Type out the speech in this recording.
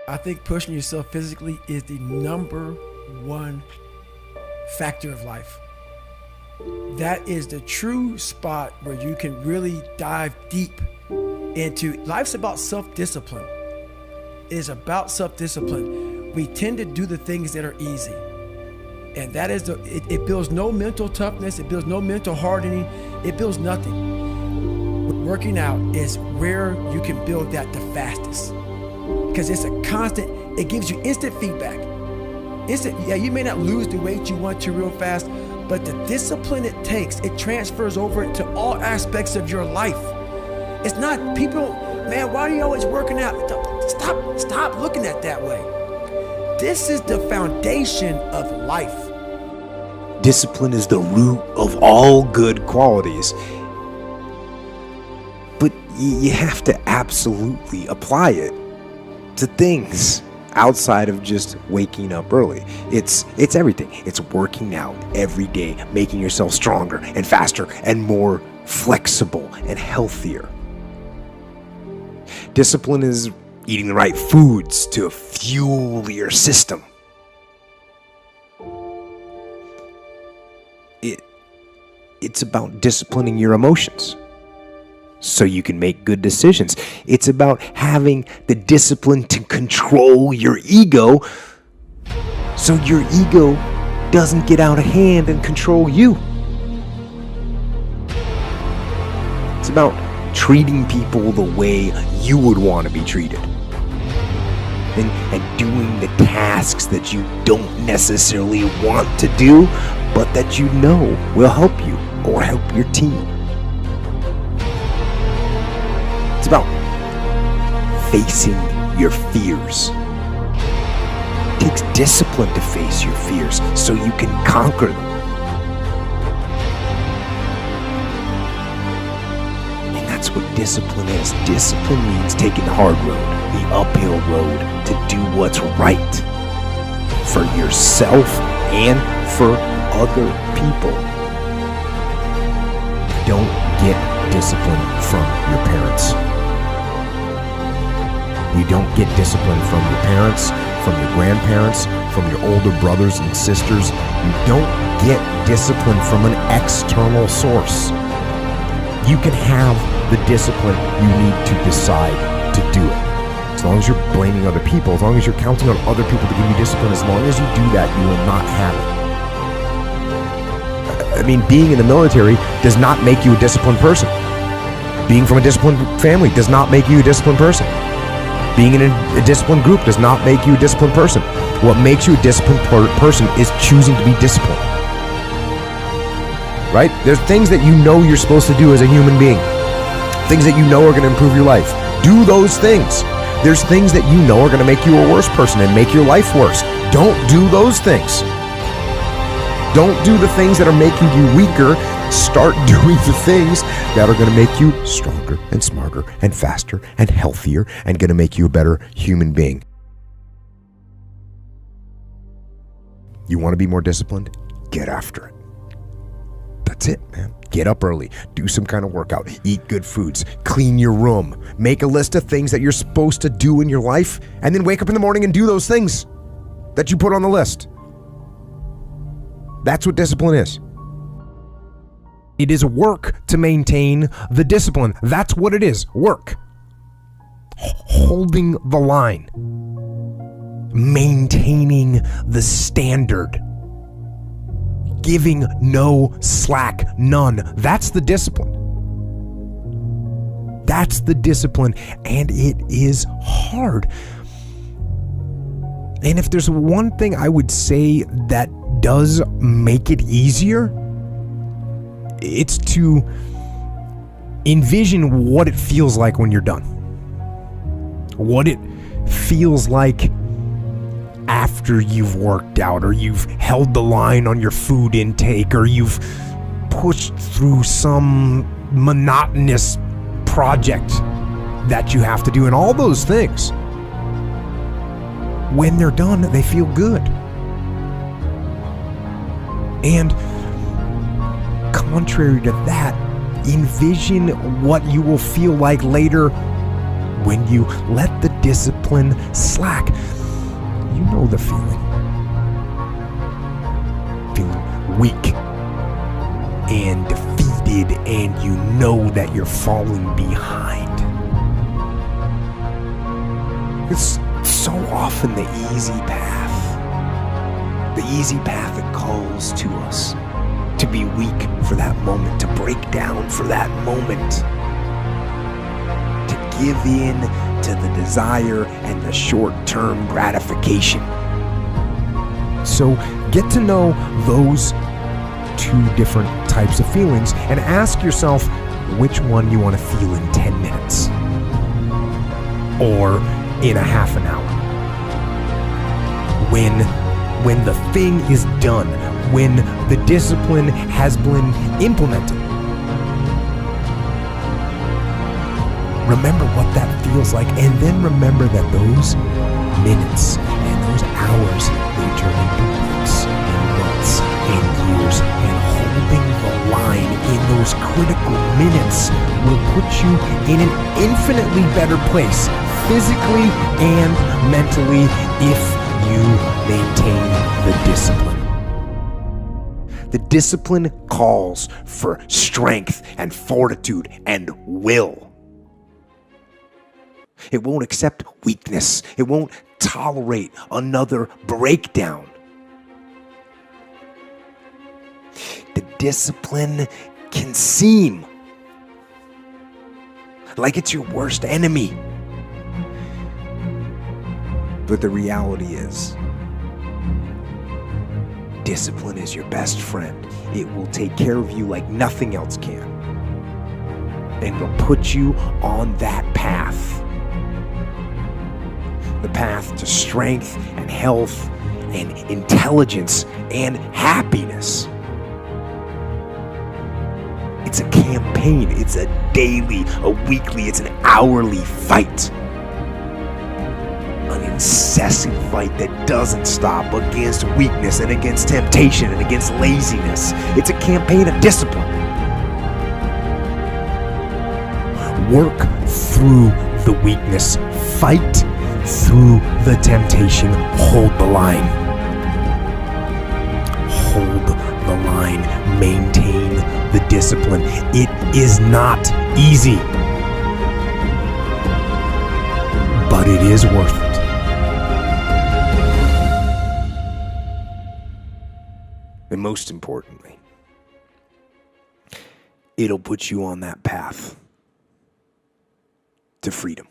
I think pushing yourself physically is the number one factor of life. That is the true spot where you can really dive deep into. Life's about self-discipline. It is about self-discipline. We tend to do the things that are easy. And that is it builds no mental toughness. It builds no mental hardening. It builds nothing. Working out is where you can build that the fastest. Because it's a constant, it gives you instant feedback. Yeah, you may not lose the weight you want to real fast, but the discipline it takes, it transfers over to all aspects of your life. It's not people, man, why are you always working out? Stop looking at it that way. This is the foundation of life. Discipline is the root of all good qualities. But you have to absolutely apply it to things outside of just waking up early. It's everything. It's working out every day, making yourself stronger and faster and more flexible and healthier. Discipline is eating the right foods to fuel your system. It's about disciplining your emotions so you can make good decisions. It's about having the discipline to control your ego so your ego doesn't get out of hand and control you. It's about treating people the way you would want to be treated. And doing the tasks that you don't necessarily want to do, but that you know will help you or help your team. It's about facing your fears. It takes discipline to face your fears so you can conquer them. And that's what discipline is. Discipline means taking the hard road, the uphill road, to do what's right for yourself and for other people. Don't get discipline from your parents. You don't get discipline from your parents, from your grandparents, from your older brothers and sisters. You don't get discipline from an external source. You can have the discipline you need to decide to do it. As long as you're blaming other people, as long as you're counting on other people to give you discipline, as long as you do that, you will not have it. I mean, being in the military does not make you a disciplined person. Being from a disciplined family does not make you a disciplined person. Being in a disciplined group does not make you a disciplined person. What makes you a disciplined person is choosing to be disciplined. Right? There's things that you know you're supposed to do as a human being. Things that you know are going to improve your life. Do those things. There's things that you know are going to make you a worse person and make your life worse. Don't do those things. Don't do the things that are making you weaker. Start doing the things that are going to make you stronger and smarter and faster and healthier and going to make you a better human being. You want to be more disciplined? Get after it. That's it, man. Get up early, do some kind of workout, eat good foods, clean your room, make a list of things that you're supposed to do in your life, and then wake up in the morning and do those things that you put on the list. That's what discipline is. It is work to maintain the discipline. That's what it is, work. Holding the line. Maintaining the standard. Giving no slack, none. That's the discipline. That's the discipline, and it is hard. And if there's one thing I would say that does make it easier, it's to envision what it feels like when you're done. What it feels like after you've worked out, or you've held the line on your food intake, or you've pushed through some monotonous project that you have to do, and all those things. When they're done, they feel good. And contrary to that, envision what you will feel like later when you let the discipline slack. You know the feeling. Feeling weak and defeated, and you know that you're falling behind. It's so often the easy path that calls to us to be weak for that moment, to break down for that moment, to give in to the desire and the short-term gratification. So get to know those two different types of feelings and ask yourself which one you want to feel in 10 minutes or in a half an hour. When the thing is done, when the discipline has been implemented, remember what that feels like, and then remember that those minutes and those hours, they turn into weeks and months and years, and holding the line in those critical minutes will put you in an infinitely better place, physically and mentally, if you maintain the discipline. The discipline calls for strength and fortitude and will. It won't accept weakness. It won't tolerate another breakdown. The discipline can seem like it's your worst enemy. But the reality is, discipline is your best friend. It will take care of you like nothing else can. And it'll put you on that path. The path to strength and health and intelligence and happiness. It's a campaign. It's a daily, a weekly, it's an hourly fight. An incessant fight that doesn't stop against weakness and against temptation and against laziness. It's a campaign of discipline. Work through the weakness. Fight through the temptation. Hold the line. Hold the line. Maintain the discipline. It is not easy, but it is worth it. And most importantly, it'll put you on that path to freedom.